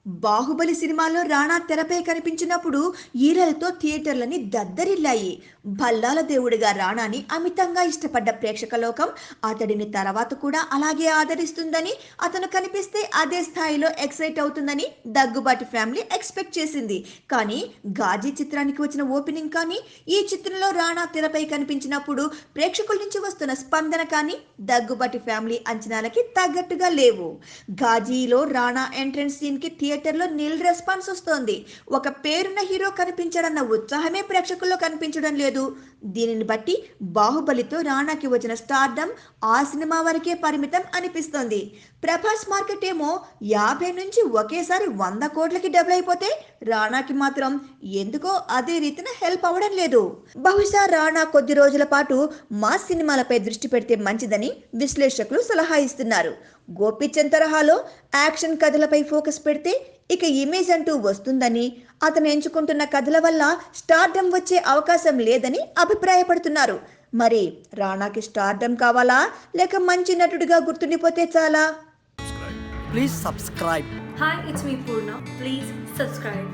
బాహుబలి సినిమాలో రాణా తెరపై కనిపించినప్పుడు ఈలలతో థియేటర్లని దద్దరిల్లాయి. భల్లాల దేవుడిగా రాణాని అమితంగా ఇష్టపడ్డ ప్రేక్షక లోకం అతడిని తర్వాత కూడా అలాగే ఆదరిస్తుందని, అతను కనిపిస్తే అదే స్థాయిలో ఎక్సైట్ అవుతుందని దగ్గుబాటి ఫ్యామిలీ ఎక్స్పెక్ట్ చేసింది. కానీ గాజీ చిత్రానికి వచ్చిన ఓపెనింగ్ కానీ, ఈ చిత్రంలో రాణా తెరపై కనిపించినప్పుడు ప్రేక్షకుల నుంచి వస్తున్న స్పందన కానీ దగ్గుబాటి ఫ్యామిలీ అంచనాలకి తగ్గట్టుగా లేవు. గాజీలో రాణా ఎంట్రన్స్ సీన్ కి థియేటర్లో నిల్ రెస్పాన్స్ వస్తోంది. ఒక పేరున్న హీరో కనిపించాడన్న ఉత్సాహమే ప్రేక్షకుల్లో కనిపించడం లేదు. దీనిని బట్టి బాహుబలితో రాణాకి వచ్చిన స్టార్డమ్ ఆ సినిమా వరకే పరిమితం అనిపిస్తోంది. ప్రభాస్ మార్కెట్ ఏమో 50 నుంచి ఒకేసారి 100 కోట్లకి డబుల్ అయిపోతే, రాణాకి మాత్రం ఎందుకో అదే రీతిన హెల్ప్ అవ్వడం లేదు. బహుశా రాణా కొద్ది రోజుల పాటు మాస్ సినిమాలపై దృష్టి పెడితే మంచిదని విశ్లేషకులు సలహా ఇస్తున్నారు. గోపీచంద్ తరహాలో యాక్షన్ కథలపై ఫోకస్ పెడితే ఇక ఇమేజ్ అంటూ వస్తుందని, అతను ఎంచుకుంటున్న కథల వల్ల స్టార్డమ్ వచ్చే అవకాశం లేదని అభిప్రాయపడుతున్నారు. మరి రాణాకి స్టార్డమ్ కావాలా, లేక మంచి నటుడిగా గుర్తుండిపోతే చాలా? Please subscribe. Hi, it's me Purna. Please subscribe.